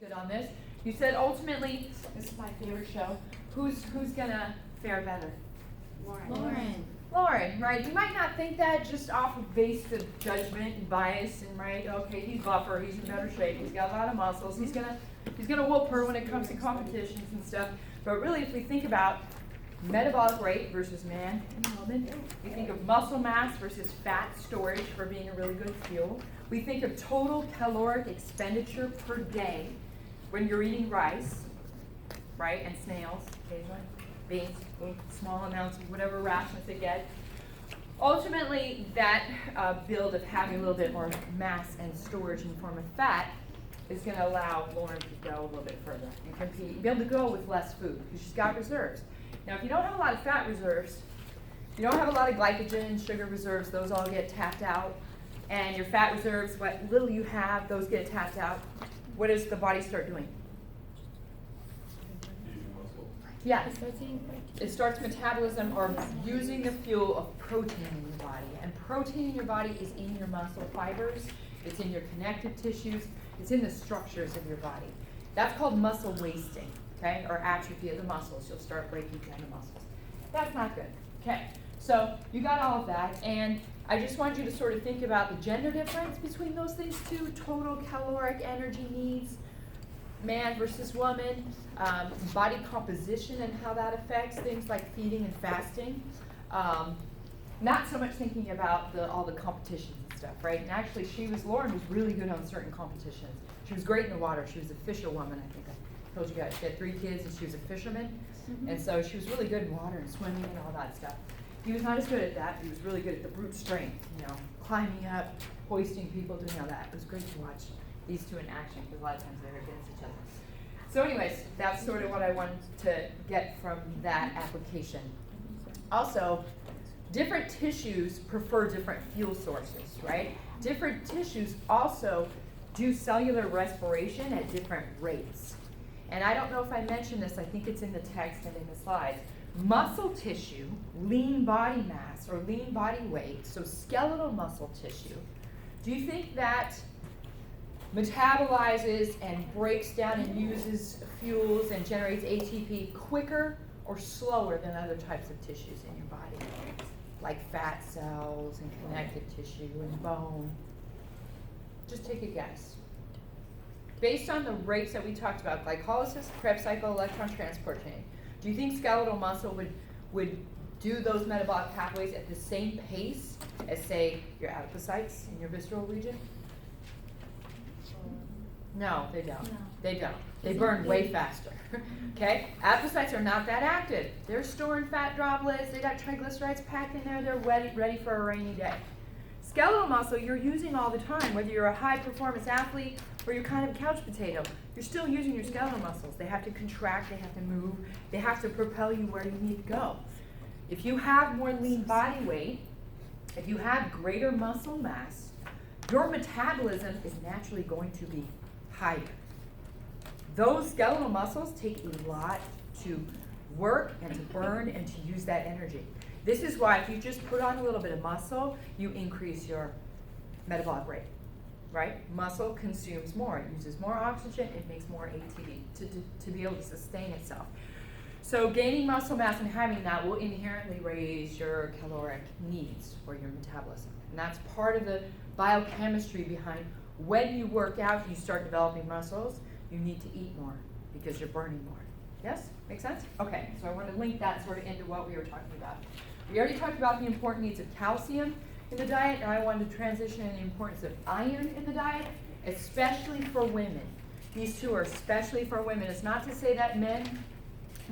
Good on this. You said ultimately, this is my favorite show. Who's gonna fare better? Lauren, right? You might not think that just off of base of judgment and bias and right, okay, he's buffer, he's in better shape, he's got a lot of muscles, he's gonna whoop her when it comes to competitions and stuff. But really if we think about metabolic rate versus man and woman, we think of muscle mass versus fat storage for being a really good fuel. We think of total caloric expenditure per day when you're eating rice, right, and snails, occasionally, beans, small amounts of whatever rations they get. Ultimately, that build of having a little bit more mass and storage in the form of fat is going to allow Lauren to go a little bit further and compete, be able to go with less food because she's got reserves. Now, if you don't have a lot of fat reserves, you don't have a lot of glycogen, sugar reserves, those all get tapped out, and your fat reserves, what little you have, those get tapped out. What does the body start doing? Yeah, it starts metabolism or using the fuel of protein in your body. And protein in your body is in your muscle fibers, it's in your connective tissues, it's in the structures of your body. That's called muscle wasting, okay, or atrophy of the muscles. You'll start breaking down the muscles. That's not good, okay. So you got all of that, and I just want you to sort of think about the gender difference between those things too, total caloric energy needs, man versus woman, body composition and how that affects things like feeding and fasting. Not so much thinking about all the competitions and stuff, right? And actually Lauren was really good on certain competitions. She was great in the water. She was a fisherwoman, I think I told you guys. She had 3 kids and she was a fisherman. And so she was really good in water and swimming and all that stuff. He was not as good at that. He was really good at the brute strength, climbing up, hoisting people, doing all that. It was great to watch these two in action because a lot of times they were against each other. So anyways, that's sort of what I wanted to get from that application. Also, different tissues prefer different fuel sources, right? Different tissues also do cellular respiration at different rates. And I don't know if I mentioned this, I think it's in the text and in the slides. Muscle tissue, lean body mass or lean body weight, so skeletal muscle tissue, do you think that metabolizes and breaks down and uses fuels and generates ATP quicker or slower than other types of tissues in your body, like fat cells and connective tissue and bone? Just take a guess. Based on the rates that we talked about, glycolysis, Krebs cycle, electron transport chain, do you think skeletal muscle would do those metabolic pathways at the same pace as, say, your adipocytes in your visceral region? No, they don't. No. They don't. They burn way faster. Okay? Adipocytes are not that active. They're storing fat droplets. They got triglycerides packed in there. They're ready for a rainy day. Skeletal muscle you're using all the time, whether you're a high-performance athlete or you're kind of a couch potato. You're still using your skeletal muscles. They have to contract. They have to move. They have to propel you where you need to go. If you have more lean body weight, if you have greater muscle mass, your metabolism is naturally going to be higher. Those skeletal muscles take a lot to work and to burn and to use that energy. This is why if you just put on a little bit of muscle, you increase your metabolic rate, right? Muscle consumes more, it uses more oxygen, it makes more ATP to be able to sustain itself. So gaining muscle mass and having that will inherently raise your caloric needs for your metabolism. And that's part of the biochemistry behind when you work out, you start developing muscles, you need to eat more because you're burning more. Yes? Make sense? Okay, so I want to link that sort of into what we were talking about. We already talked about the important needs of calcium in the diet, and I wanted to transition in the importance of iron in the diet, especially for women. These two are especially for women. It's not to say that men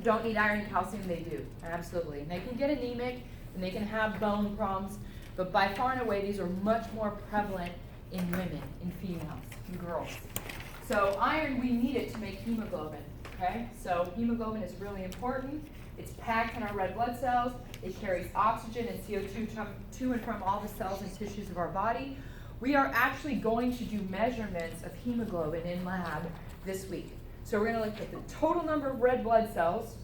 don't need iron and calcium, they do, absolutely. And they can get anemic, and they can have bone problems, but by far and away, these are much more prevalent in women, in females, in girls. So iron, we need it to make hemoglobin, okay? So hemoglobin is really important. It's packed in our red blood cells. It carries oxygen and CO2 to and from all the cells and tissues of our body. We are actually going to do measurements of hemoglobin in lab this week. So we're going to look at the total number of red blood cells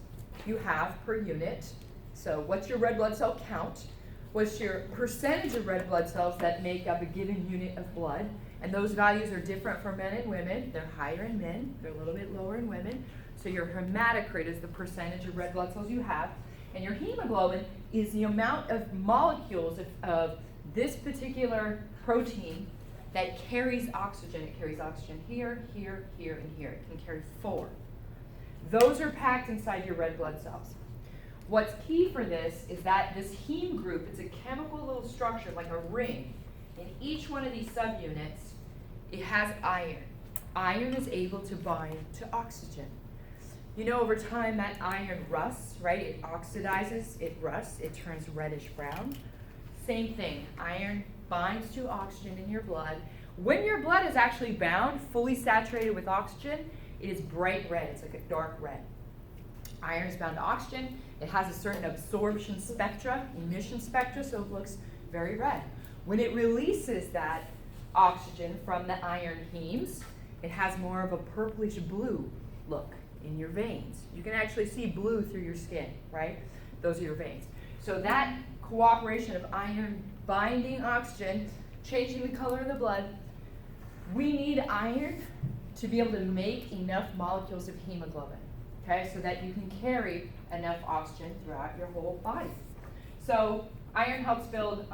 you have per unit. So what's your red blood cell count? What's your percentage of red blood cells that make up a given unit of blood? And those values are different for men and women. They're higher in men, they're a little bit lower in women. So your hematocrit is the percentage of red blood cells you have. And your hemoglobin is the amount of molecules of this particular protein that carries oxygen. It carries oxygen here, here, here, and here. It can carry 4. Those are packed inside your red blood cells. What's key for this is that this heme group, it's a chemical little structure like a ring. In each one of these subunits, it has iron. Iron is able to bind to oxygen. You know, over time that iron rusts, right? It oxidizes, it rusts, it turns reddish brown. Same thing, iron binds to oxygen in your blood. When your blood is actually bound, fully saturated with oxygen, it is bright red, it's like a dark red. Iron is bound to oxygen, it has a certain absorption spectra, emission spectra, so it looks very red. When it releases that oxygen from the iron hemes, it has more of a purplish blue look in your veins. You can actually see blue through your skin, right? Those are your veins. So that cooperation of iron binding oxygen, changing the color of the blood, we need iron to be able to make enough molecules of hemoglobin, okay, so that you can carry enough oxygen throughout your whole body. So iron helps build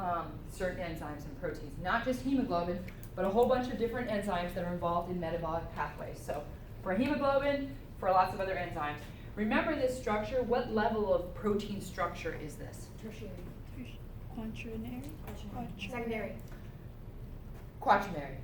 certain enzymes and proteins, not just hemoglobin, but a whole bunch of different enzymes that are involved in metabolic pathways. So for hemoglobin, for lots of other enzymes. Remember this structure, what level of protein structure is this? Tertiary. Quaternary. Secondary. Quaternary.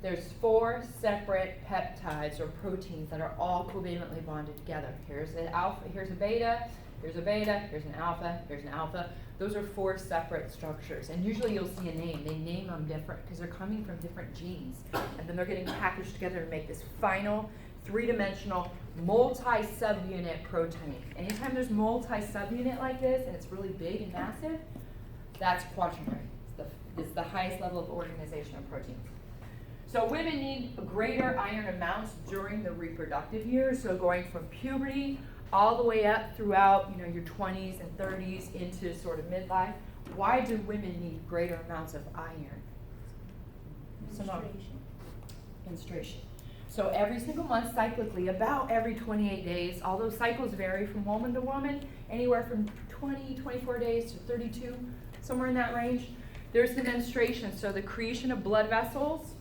There's 4 separate peptides or proteins that are all covalently bonded together. Here's an alpha, here's a beta, here's a beta, here's an alpha, here's an alpha. Those are 4 separate structures. And usually you'll see a name. They name them different because they're coming from different genes. And then they're getting packaged together to make this final 3-dimensional multi-subunit protein. Anytime there's multi-subunit like this and it's really big and massive, that's quaternary. It's the highest level of organization of proteins. So women need greater iron amounts during the reproductive years, so going from puberty all the way up throughout, you know, your 20s and 30s into sort of midlife. Why do women need greater amounts of iron? Menstruation. So every single month, cyclically, about every 28 days, although cycles vary from woman to woman, anywhere from 20, 24 days to 32, somewhere in that range, there's the menstruation, so the creation of blood vessels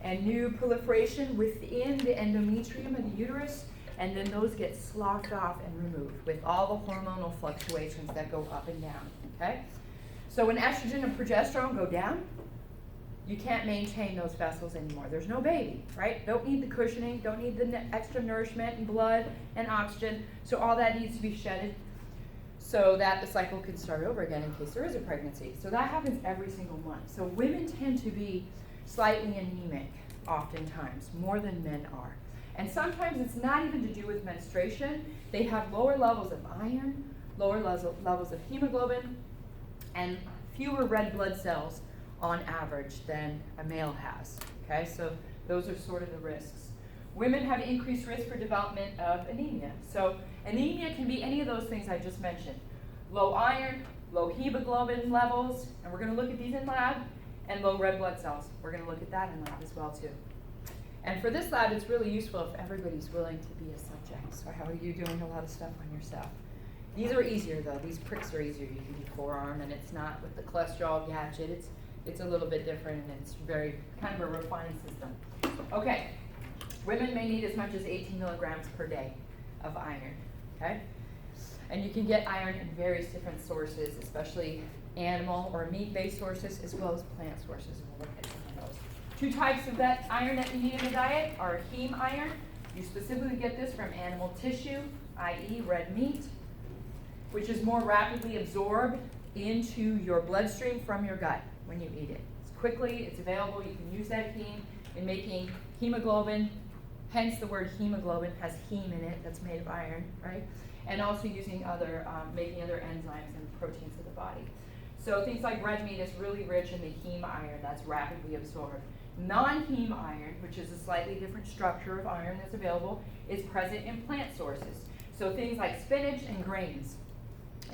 and new proliferation within the endometrium of the uterus, and then those get sloughed off and removed with all the hormonal fluctuations that go up and down, okay? So when estrogen and progesterone go down, you can't maintain those vessels anymore. There's no baby, right? Don't need the cushioning, don't need the extra nourishment and blood and oxygen, so all that needs to be shedded so that the cycle can start over again in case there is a pregnancy. So that happens every single month. So women tend to be slightly anemic oftentimes, more than men are. And sometimes it's not even to do with menstruation. They have lower levels of iron, lower levels of hemoglobin, and fewer red blood cells on average than a male has, okay? So those are sort of the risks. Women have increased risk for development of anemia. So anemia can be any of those things I just mentioned. Low iron, low hemoglobin levels, and we're gonna look at these in lab, and low red blood cells. We're gonna look at that in lab as well too. And for this lab, it's really useful if everybody's willing to be a subject. So how are you doing a lot of stuff on yourself? These are easier though, these pricks are easier. You can do forearm, and it's not with the cholesterol gadget. It's a little bit different, and it's very kind of a refined system. Okay, women may need as much as 18 milligrams per day of iron, okay? And you can get iron in various different sources, especially animal or meat-based sources, as well as plant sources. We'll look at some of those. 2 types of that iron that you need in the diet are heme iron. You specifically get this from animal tissue, i.e. red meat, which is more rapidly absorbed into your bloodstream from your gut when you eat it. It's quickly, it's available, you can use that heme in making hemoglobin, hence the word hemoglobin has heme in it, that's made of iron, right? And also using other, making other enzymes and proteins of the body. So things like red meat is really rich in the heme iron that's rapidly absorbed. Non-heme iron, which is a slightly different structure of iron that's available, is present in plant sources. So things like spinach and grains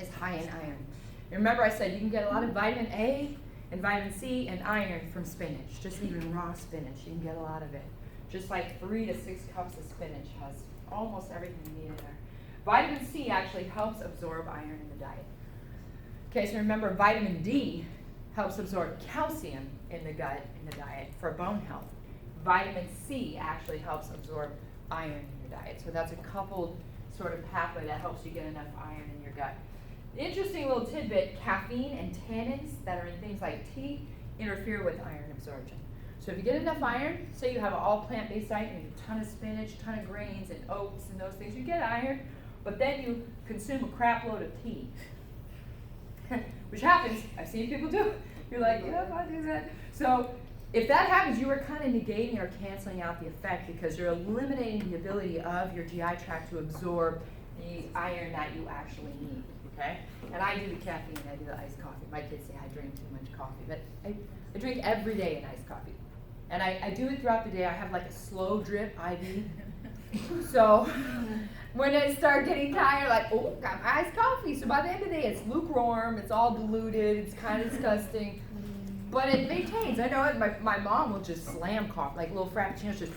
is high in iron. And remember I said you can get a lot of vitamin A And vitamin C and iron from spinach, just even raw spinach, you can get a lot of it. Just like 3 to 6 cups of spinach has almost everything you need in there. Vitamin C actually helps absorb iron in the diet. Okay, so remember vitamin D helps absorb calcium in the gut in the diet for bone health. Vitamin C actually helps absorb iron in your diet. So that's a coupled sort of pathway that helps you get enough iron in your gut. Interesting little tidbit, caffeine and tannins that are in things like tea interfere with iron absorption. So if you get enough iron, say you have an all plant-based diet, you eat a ton of spinach, a ton of grains and oats and those things, you get iron, but then you consume a crap load of tea. Which happens, I've seen people do. You're like, yeah, I do that. So if that happens, you are kind of negating or canceling out the effect because you're eliminating the ability of your GI tract to absorb the iron that you actually need, okay? And I do the caffeine, I do the iced coffee. My kids say I drink too much coffee, but I drink every day an iced coffee. And I do it throughout the day. I have like a slow drip IV. So when I start getting tired, like, oh, got my iced coffee. So by the end of the day, it's lukewarm, it's all diluted, it's kind of disgusting. But it maintains. I know it. My mom will just slam coffee, like little frappuccinos, just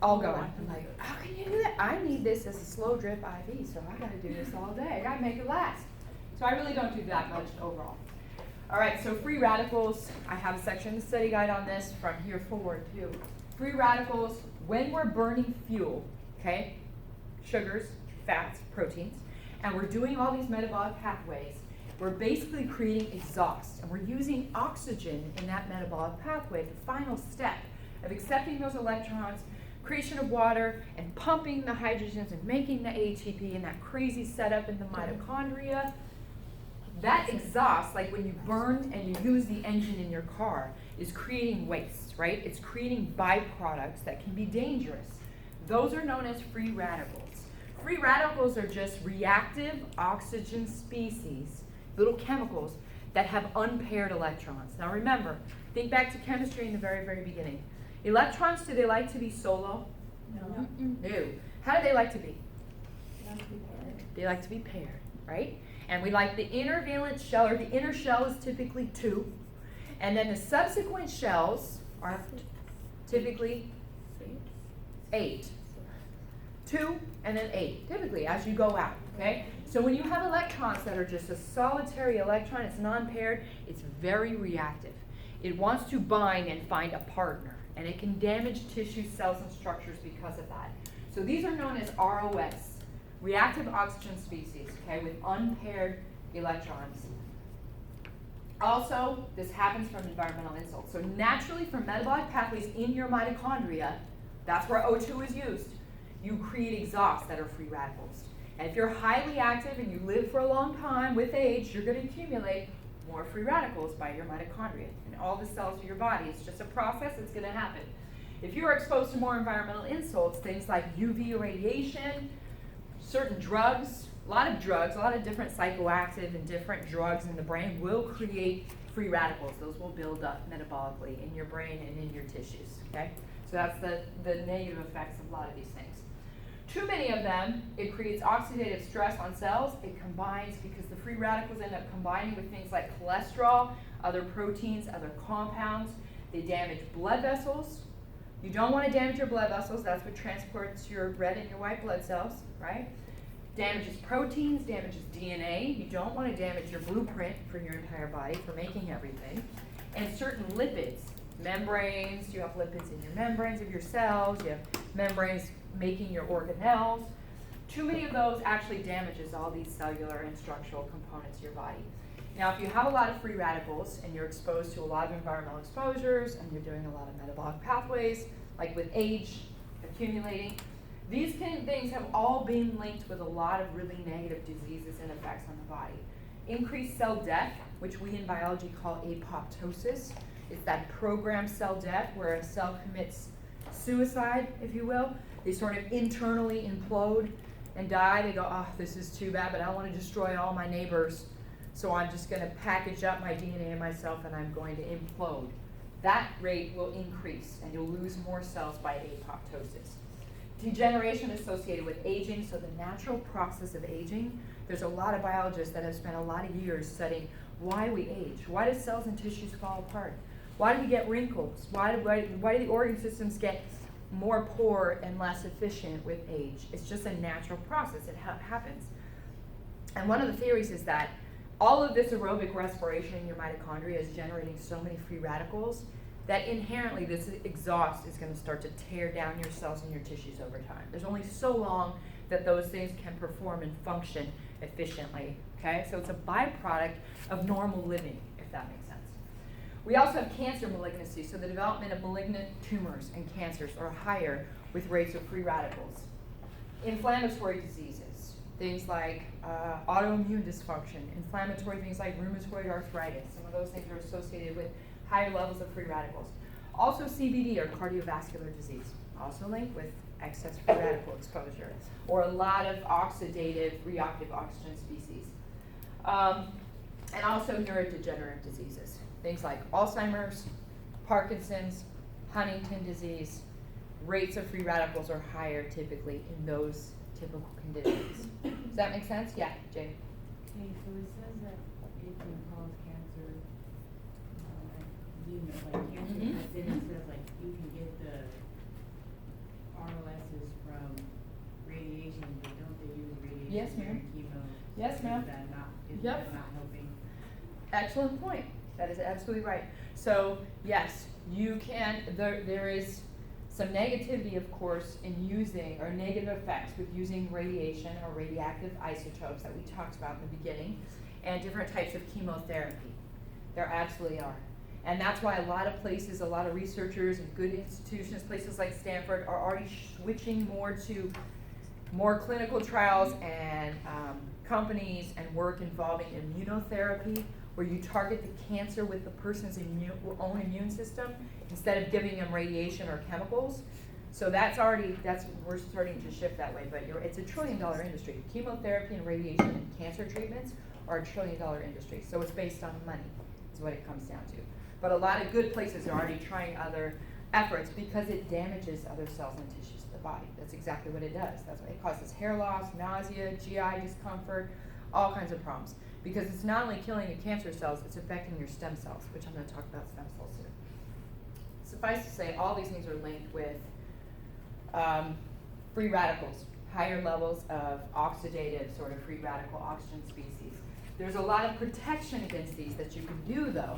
all going. I'm like, how can you do that? I need this as a slow drip IV, so I gotta do this all day. I gotta make it last. So I really don't do that much overall. All right, so free radicals. I have a section in the study guide on this from here forward too. Free radicals, when we're burning fuel, okay, sugars, fats, proteins, and we're doing all these metabolic pathways, we're basically creating exhaust, and we're using oxygen in that metabolic pathway, the final step of accepting those electrons, creation of water, and pumping the hydrogens and making the ATP and that crazy setup in the mitochondria. That exhaust, like when you burn and you use the engine in your car, is creating waste, right? It's creating byproducts that can be dangerous. Those are known as free radicals. Free radicals are just reactive oxygen species, little chemicals that have unpaired electrons. Now remember, think back to chemistry in the very, very beginning. Electrons, do they like to be solo? No. No. How do they like to be? They like to be paired, right? And we like the inner valence shell, or the inner shell is typically 2. And then the subsequent shells are typically 8. 2 and then 8, typically, as you go out, okay? So when you have electrons that are just a solitary electron, it's non-paired, it's very reactive. It wants to bind and find a partner, and it can damage tissue, cells, and structures because of that. So these are known as ROS, reactive oxygen species, okay, with unpaired electrons. Also, this happens from environmental insults. So naturally, from metabolic pathways in your mitochondria, that's where O2 is used, you create exhausts that are free radicals. And if you're highly active and you live for a long time, with age, you're going to accumulate more free radicals by your mitochondria and all the cells of your body. It's just a process that's going to happen. If you're exposed to more environmental insults, things like UV irradiation, certain drugs, a lot of different psychoactive and different drugs in the brain will create free radicals. Those will build up metabolically in your brain and in your tissues, okay? So that's the negative effects of a lot of these things. Too many of them, it creates oxidative stress on cells. It combines, because the free radicals end up combining with things like cholesterol, other proteins, other compounds. They damage blood vessels. You don't want to damage your blood vessels. That's what transports your red and your white blood cells, right? Damages proteins, damages DNA. You don't want to damage your blueprint for your entire body for making everything. And certain lipids, membranes, you have lipids in your membranes of your cells, you have membranes making your organelles. Too many of those actually damages all these cellular and structural components of your body. Now, if you have a lot of free radicals and you're exposed to a lot of environmental exposures and you're doing a lot of metabolic pathways, like with age accumulating, these things have all been linked with a lot of really negative diseases and effects on the body. Increased cell death, which we in biology call apoptosis. It's that programmed cell death where a cell commits suicide, if you will. They sort of internally implode and die. They go, oh, this is too bad, but I want to destroy all my neighbors, so I'm just going to package up my DNA in myself and I'm going to implode. That rate will increase and you'll lose more cells by apoptosis. Degeneration associated with aging, so the natural process of aging. There's a lot of biologists that have spent a lot of years studying why we age. Why do cells and tissues fall apart? Why do we get wrinkles? Why do the organ systems get more poor and less efficient with age? It's just a natural process. It happens. And one of the theories is that all of this aerobic respiration in your mitochondria is generating so many free radicals that inherently this exhaust is going to start to tear down your cells and your tissues over time. There's only so long that those things can perform and function efficiently, okay? So it's a byproduct of normal living, if that makes sense. We also have cancer malignancy, so the development of malignant tumors and cancers are higher with rates of free radicals. Inflammatory diseases, things like autoimmune dysfunction, inflammatory things like rheumatoid arthritis, some of those things are associated with higher levels of free radicals. Also CVD, or cardiovascular disease, also linked with excess free radical exposure, or a lot of oxidative, reactive oxygen species. And also neurodegenerative diseases, things like Alzheimer's, Parkinson's, Huntington disease. Rates of free radicals are higher typically in those typical conditions. Does that make sense? Yeah, Jane. Okay, so it says that it can cause cancer, like cancer, Mhm. but then it says like you can get the ROSs from radiation, but don't they use radiation Yes, ma'am. during chemo? Yes, So ma'am. Is Yep. that not helping? Excellent point. That is absolutely right. So yes, you can, there is some negativity, of course, in using, or negative effects with using radiation or radioactive isotopes that we talked about in the beginning, and different types of chemotherapy. There absolutely are. And that's why a lot of places, a lot of researchers and good institutions, places like Stanford, are already switching more to more clinical trials and companies and work involving immunotherapy, where you target the cancer with the person's own immune system instead of giving them radiation or chemicals. So we're starting to shift that way, but it's a $1 trillion industry. Chemotherapy and radiation and cancer treatments are a $1 trillion industry. So it's based on money, is what it comes down to. But a lot of good places are already trying other efforts because it damages other cells and tissues of the body. That's exactly what it does. That's why it causes hair loss, nausea, GI discomfort, all kinds of problems. Because it's not only killing your cancer cells, it's affecting your stem cells, which I'm going to talk about stem cells soon. Suffice to say, all these things are linked with free radicals, higher levels of oxidative sort of free radical oxygen species. There's a lot of protection against these that you can do, though.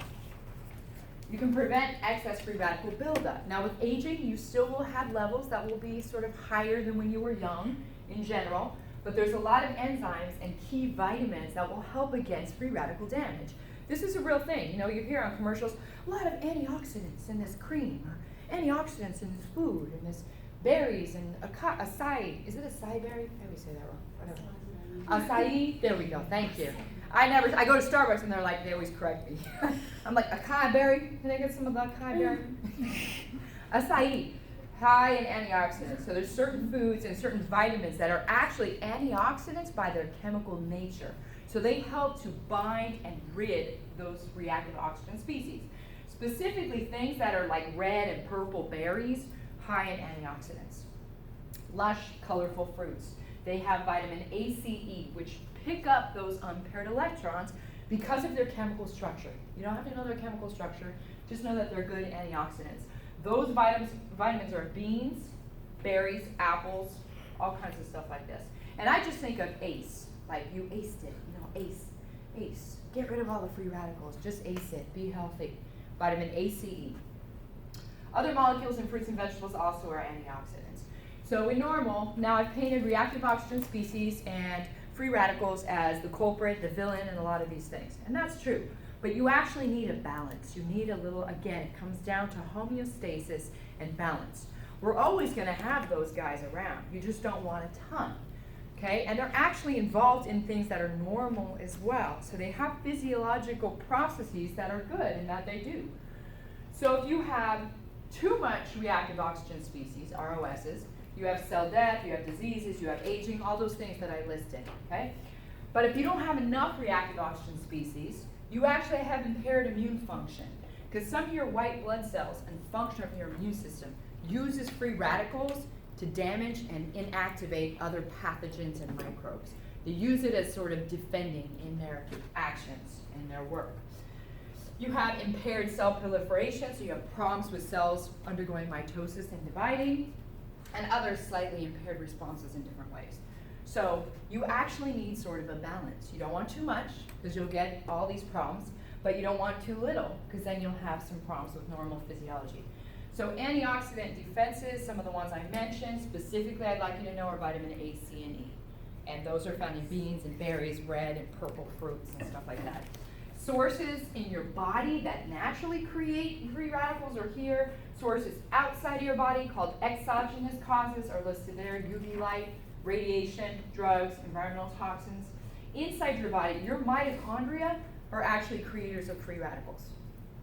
You can prevent excess free radical buildup. Now, with aging, you still will have levels that will be sort of higher than when you were young in general, but there's a lot of enzymes and key vitamins that will help against free radical damage. This is a real thing. You know, you hear on commercials, a lot of antioxidants in this cream, or antioxidants in this food, and this berries, and acai. Is it acai berry? I always say that wrong. Whatever. Acai. There we go. Thank you. I go to Starbucks and they're like, they always correct me. I'm like, acai berry? Can I get some of the acai berry? Acai. High in antioxidants. So there's certain foods and certain vitamins that are actually antioxidants by their chemical nature. So they help to bind and rid those reactive oxygen species. Specifically things that are like red and purple berries, high in antioxidants. Lush, colorful fruits. They have vitamin ACE, which pick up those unpaired electrons because of their chemical structure. You don't have to know their chemical structure, just know that they're good antioxidants. Those vitamins are beans, berries, apples, all kinds of stuff like this. And I just think of ACE, like you aced it, ACE. Get rid of all the free radicals, just ACE it, be healthy. Vitamin ACE. Other molecules in fruits and vegetables also are antioxidants. So in normal, now I've painted reactive oxygen species and free radicals as the culprit, the villain, and a lot of these things. And that's true. But you actually need a balance. You need a little, again, it comes down to homeostasis and balance. We're always going to have those guys around. You just don't want a ton. Okay? And they're actually involved in things that are normal as well. So they have physiological processes that are good and that they do. So if you have too much reactive oxygen species, ROSs, you have cell death, you have diseases, you have aging, all those things that I listed. Okay? But if you don't have enough reactive oxygen species, you actually have impaired immune function, because some of your white blood cells and function of your immune system uses free radicals to damage and inactivate other pathogens and microbes. They use it as sort of defending in their actions and their work. You have impaired cell proliferation, so you have problems with cells undergoing mitosis and dividing, and other slightly impaired responses in different ways. So you actually need sort of a balance. You don't want too much, because you'll get all these problems, but you don't want too little, because then you'll have some problems with normal physiology. So antioxidant defenses, some of the ones I mentioned, specifically I'd like you to know are vitamin A, C, and E. And those are found in beans and berries, red and purple fruits and stuff like that. Sources in your body that naturally create free radicals are here. Sources outside of your body called exogenous causes are listed there: UV light, radiation, drugs, environmental toxins. Inside your body, your mitochondria are actually creators of free radicals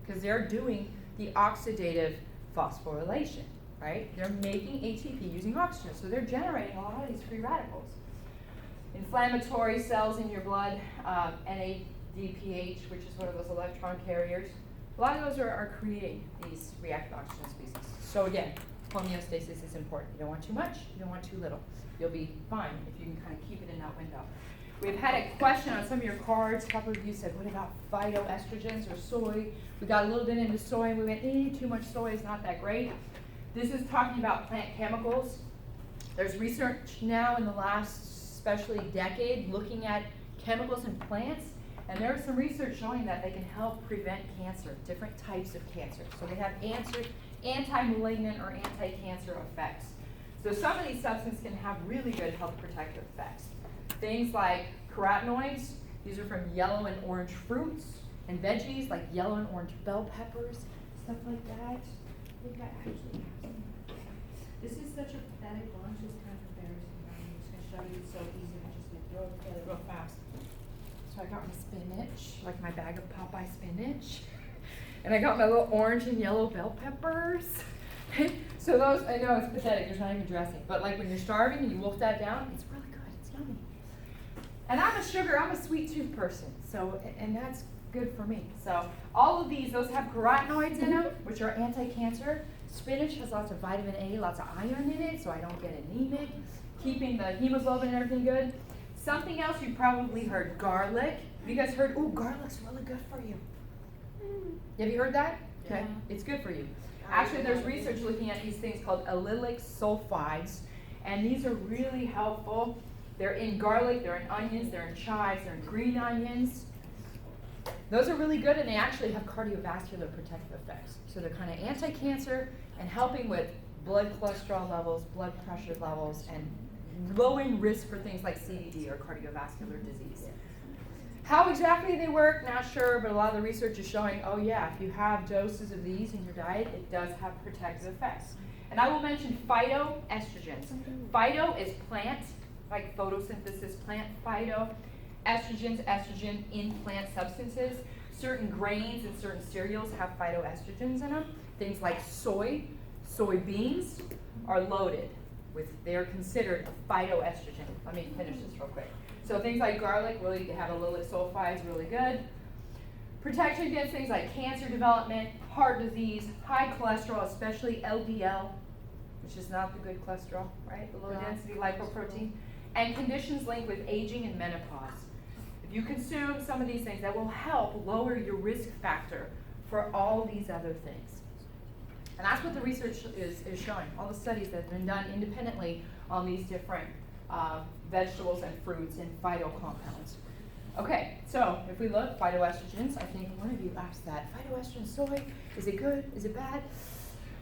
because they're doing the oxidative phosphorylation, right? They're making ATP using oxygen, so they're generating a lot of these free radicals. Inflammatory cells in your blood, NADPH, which is one of those electron carriers. A lot of those are creating these reactive oxygen species. So again, homeostasis is important. You don't want too much, you don't want too little. You'll be fine if you can kind of keep it in that window. We've had a question on some of your cards. A couple of you said, what about phytoestrogens or soy? We got a little bit into soy and we went, too much soy is not that great. This is talking about plant chemicals. There's research now in the last especially decade looking at chemicals in plants, and there's some research showing that they can help prevent cancer, different types of cancer. So they have anti-malignant or anti-cancer effects. So some of these substances can have really good health protective effects. Things like carotenoids, these are from yellow and orange fruits and veggies like yellow and orange bell peppers, stuff like that. I think I actually have some. This is such a pathetic lunch, it's kind of embarrassing. I'm just going to show you, it's so easy. I'm just going to throw it together real fast. So I got my spinach, like my bag of Popeye spinach. And I got my little orange and yellow bell peppers. So those, I know it's pathetic, there's not even dressing. But like when you're starving and you wolf that down, it's really good, it's yummy. And I'm a sweet tooth person, so, and that's good for me. So all of these, those have carotenoids in them, which are anti-cancer. Spinach has lots of vitamin A, lots of iron in it, so I don't get anemic, keeping the hemoglobin and everything good. Something else you probably heard, garlic. Have you guys heard, ooh, garlic's really good for you? Have you heard that? Okay, it's good for you. Actually, there's research looking at these things called allylic sulfides, and these are really helpful. They're in garlic, they're in onions, they're in chives, they're in green onions. Those are really good, and they actually have cardiovascular protective effects. So they're kind of anti-cancer and helping with blood cholesterol levels, blood pressure levels, and lowering risk for things like CVD or cardiovascular disease. How exactly they work, not sure, but a lot of the research is showing, oh yeah, if you have doses of these in your diet, it does have protective effects. And I will mention phytoestrogens. Phyto is plant, like photosynthesis plant, phyto. Estrogen in plant substances. Certain grains and certain cereals have phytoestrogens in them. Things like soybeans are loaded with, they're considered a phytoestrogen. Let me finish this real quick. So things like garlic really have allylic sulfides, really good. Protection against things like cancer development, heart disease, high cholesterol, especially LDL, which is not the good cholesterol, right? The low density lipoprotein. And conditions linked with aging and menopause. If you consume some of these things, that will help lower your risk factor for all these other things. And that's what the research is showing, all the studies that have been done independently on these different vegetables and fruits and phytocompounds. Okay, so if we look, phytoestrogens, I think one of you asked that. Phytoestrogen soy, is it good? Is it bad?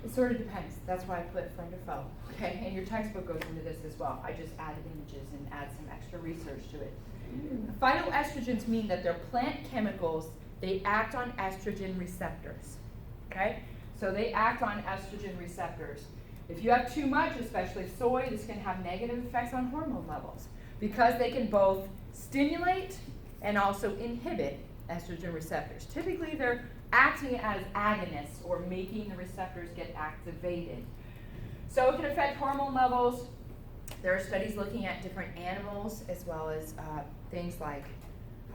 It sort of depends. That's why I put friend or foe. Okay, and your textbook goes into this as well. I just added images and add some extra research to it. Phytoestrogens mean that they're plant chemicals. They act on estrogen receptors. Okay, so they act on estrogen receptors. If you have too much, especially soy, this can have negative effects on hormone levels because they can both stimulate and also inhibit estrogen receptors. Typically, they're acting as agonists or making the receptors get activated. So it can affect hormone levels. There are studies looking at different animals as well as things like,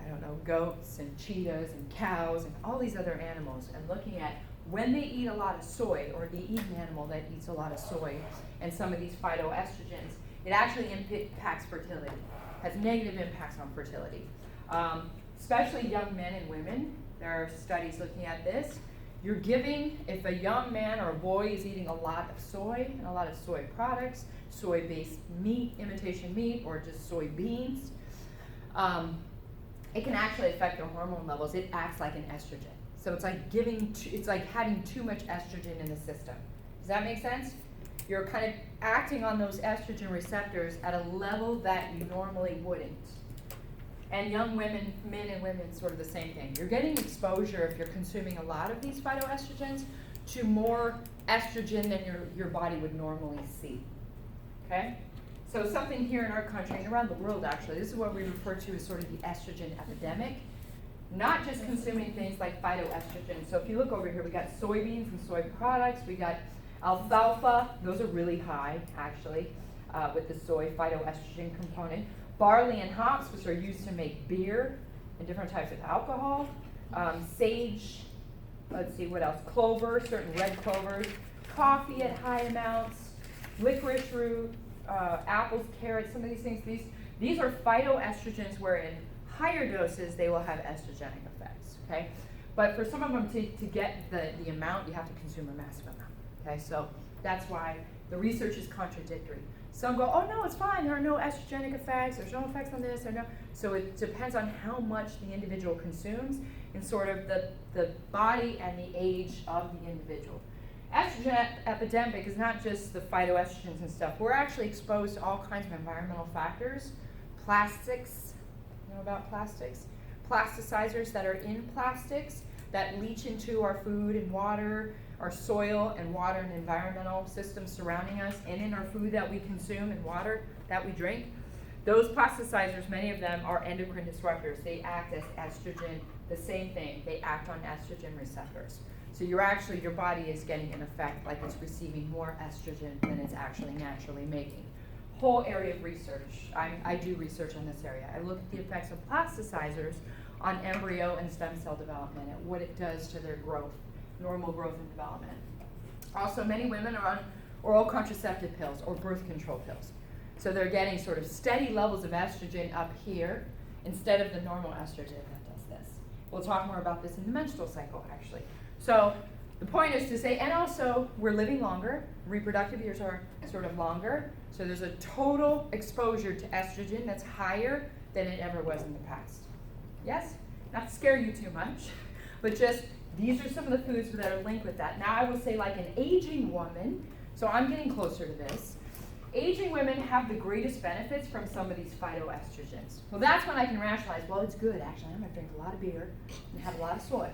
I don't know, goats and cheetahs and cows and all these other animals and looking at when they eat a lot of soy, or they eat an animal that eats a lot of soy and some of these phytoestrogens, it actually impacts fertility, has negative impacts on fertility. Especially young men and women. There are studies looking at this. You're giving, if a young man or a boy is eating a lot of soy and a lot of soy products, soy-based meat, imitation meat, or just soybeans, it can actually affect their hormone levels. It acts like an estrogen. So it's like it's like having too much estrogen in the system. Does that make sense? You're kind of acting on those estrogen receptors at a level that you normally wouldn't. And young women, men and women, sort of the same thing. You're getting exposure, if you're consuming a lot of these phytoestrogens, to more estrogen than your body would normally see. Okay? So something here in our country and around the world, actually, this is what we refer to as sort of the estrogen epidemic. Not just consuming things like phytoestrogen. So if you look over here, we got soybeans and soy products. We got alfalfa. Those are really high, actually, with the soy phytoestrogen component. Barley and hops, which are used to make beer and different types of alcohol. Sage, let's see what else, clover, certain red clovers. Coffee at high amounts. Licorice root, apples, carrots, some of these things. These are phytoestrogens where in higher doses they will have estrogenic effects, okay? But for some of them to get the amount, you have to consume a massive amount, okay? So that's why the research is contradictory. Some go, oh no, it's fine, there are no estrogenic effects, there's no effects on this, or no. So it depends on how much the individual consumes and sort of the body and the age of the individual. Estrogen epidemic is not just the phytoestrogens and stuff. We're actually exposed to all kinds of environmental factors. Plastics, you know about plastics? Plasticizers that are in plastics that leach into our food and water, our soil and water and environmental systems surrounding us, and in our food that we consume and water that we drink. Those plasticizers, many of them are endocrine disruptors. They act as estrogen, the same thing. They act on estrogen receptors. So your body is getting an effect like it's receiving more estrogen than it's actually naturally making. Whole area of research. I do research on this area. I look at the effects of plasticizers on embryo and stem cell development and what it does to their growth, normal growth and development. Also, many women are on oral contraceptive pills or birth control pills. So they're getting sort of steady levels of estrogen up here instead of the normal estrogen that does this. We'll talk more about this in the menstrual cycle, actually. So the point is to say, and also we're living longer, reproductive years are sort of longer, so there's a total exposure to estrogen that's higher than it ever was in the past. Yes? Not to scare you too much, but just these are some of the foods that are linked with that. Now I will say like an aging woman, so I'm getting closer to this, aging women have the greatest benefits from some of these phytoestrogens. Well, that's when I can rationalize, well, it's good actually, I'm gonna drink a lot of beer and have a lot of soy.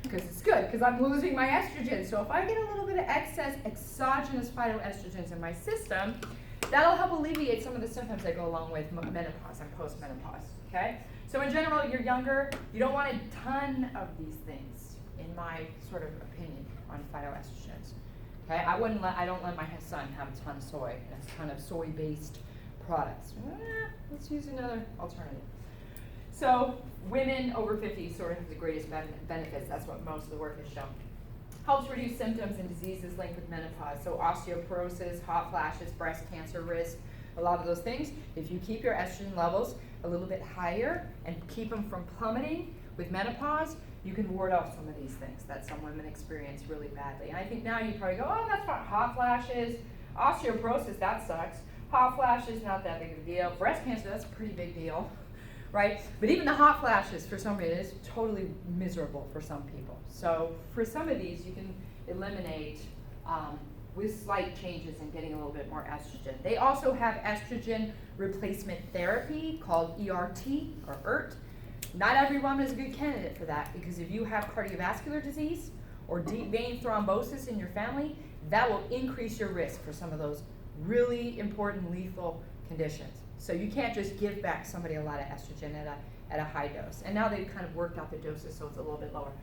Because it's good, because I'm losing my estrogen. So if I get a little bit of excess exogenous phytoestrogens in my system, that'll help alleviate some of the symptoms that go along with menopause and postmenopause, okay? So in general, you're younger, you don't want a ton of these things, in my sort of opinion, on phytoestrogens, okay? I don't let my son have a ton of soy and a ton of soy-based products. Let's use another alternative. So women over 50 sort of have the greatest benefits. That's what most of the work has shown. Helps reduce symptoms and diseases linked with menopause. So osteoporosis, hot flashes, breast cancer risk, a lot of those things. If you keep your estrogen levels a little bit higher and keep them from plummeting with menopause, you can ward off some of these things that some women experience really badly. And I think now you probably go, oh, that's fine. Hot flashes, osteoporosis, that sucks. Hot flashes, not that big of a deal. Breast cancer, that's a pretty big deal. Right? But even the hot flashes, for some reason, is totally miserable for some people. So for some of these, you can eliminate with slight changes and getting a little bit more estrogen. They also have estrogen replacement therapy called ERT or ERT. Not every woman is a good candidate for that because if you have cardiovascular disease or deep vein thrombosis in your family, that will increase your risk for some of those really important lethal conditions. So you can't just give back somebody a lot of estrogen at a high dose. And now they've kind of worked out the doses so it's a little bit lower.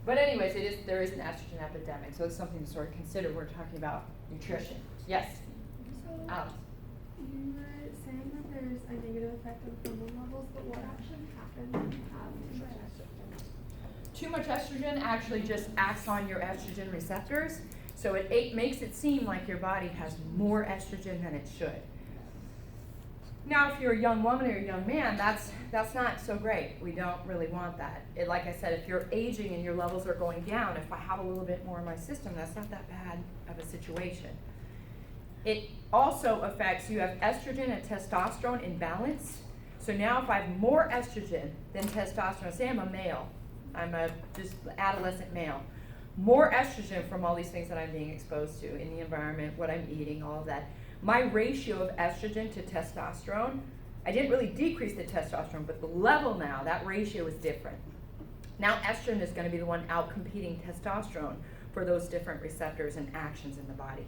But anyways, there is an estrogen epidemic, so it's something to sort of consider when we're talking about nutrition. Yes? So, Alex? you were saying that there's a negative effect on hormone levels, but what actually happens when you have too much estrogen? too much estrogen actually just acts on your estrogen receptors, so it makes it seem like your body has more estrogen than it should. Now, if you're a young woman or a young man, that's not so great. We don't really want that. Like I said, if you're aging and your levels are going down, if I have a little bit more in my system, that's not that bad of a situation. It also affects, you have estrogen and testosterone imbalance. So now if I have more estrogen than testosterone, say I'm a male, I'm a just adolescent male, more estrogen from all these things that I'm being exposed to in the environment, what I'm eating, all of that. My ratio of estrogen to testosterone, I didn't really decrease the testosterone, but the level now, that ratio is different. Now estrogen is going to be the one out-competing testosterone for those different receptors and actions in the body.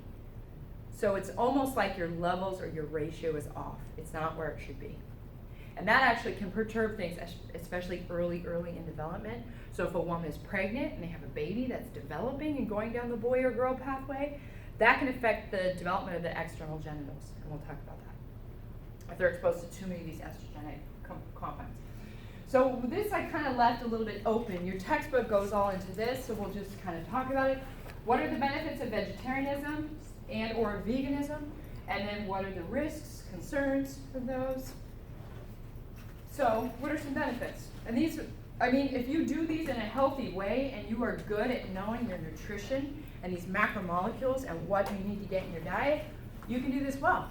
So it's almost like your levels or your ratio is off. It's not where it should be. And that actually can perturb things, especially early in development. So if a woman is pregnant and they have a baby that's developing and going down the boy or girl pathway, that can affect the development of the external genitals, and we'll talk about that, if they're exposed to too many of these estrogenic compounds. So this I kind of left a little bit open. Your textbook goes all into this, so we'll just kind of talk about it. What are the benefits of vegetarianism and or veganism? And then what are the risks, concerns for those? So what are some benefits? And these, I mean, if you do these in a healthy way and you are good at knowing your nutrition and these macromolecules and what you need to get in your diet, you can do this well.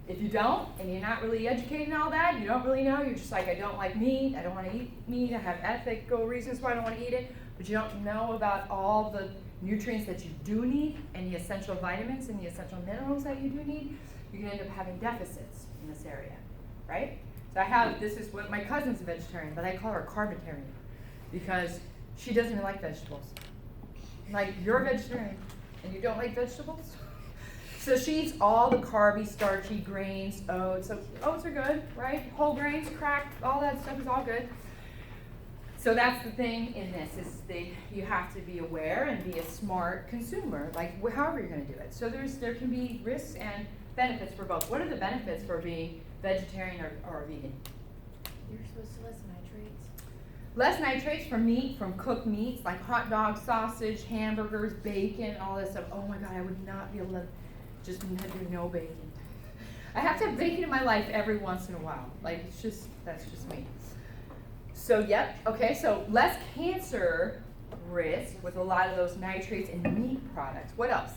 If you don't, and you're not really educated in all that, you don't really know, you're just like, I don't like meat, I don't want to eat meat, I have ethical reasons why I don't want to eat it, but you don't know about all the nutrients that you do need and the essential vitamins and the essential minerals that you do need, you're going to end up having deficits in this area, right? So this is what my cousin's a vegetarian, but I call her a carbitarian because she doesn't even like vegetables. Like, you're a vegetarian and you don't like vegetables? So she eats all the carby, starchy grains, oats. So oats are good, right? Whole grains, cracked, all that stuff is all good. So that's the thing in this, is you have to be aware and be a smart consumer, like however you're going to do it. So there can be risks and benefits for both. What are the benefits for being vegetarian or vegan? You're supposed to less nitrates. Less nitrates from meat, from cooked meats, like hot dogs, sausage, hamburgers, bacon, all this stuff. Oh my God, I would not be able to just do no bacon. I have to have bacon in my life every once in a while. Like, that's just me. So, yep, okay, so less cancer risk with a lot of those nitrates in meat products. What else?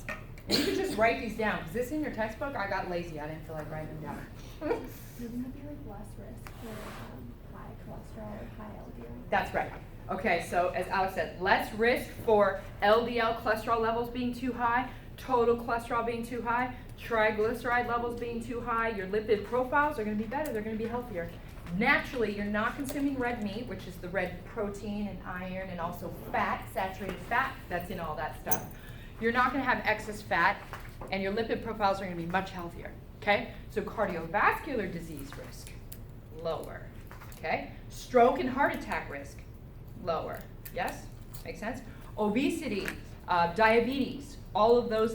And you can just write these down. Is this in your textbook? I got lazy. I didn't feel like writing them down. Wouldn't it be like less risk for high cholesterol or high LDL? That's right. Okay, so as Alex said, less risk for LDL cholesterol levels being too high, total cholesterol being too high, triglyceride levels being too high. Your lipid profiles are going to be better. They're going to be healthier. Naturally, you're not consuming red meat, which is the red protein and iron and also fat, saturated fat that's in all that stuff. You're not going to have excess fat, and your lipid profiles are going to be much healthier, okay? So cardiovascular disease risk, lower, okay? Stroke and heart attack risk, lower. Yes? Makes sense? Obesity, diabetes, all of those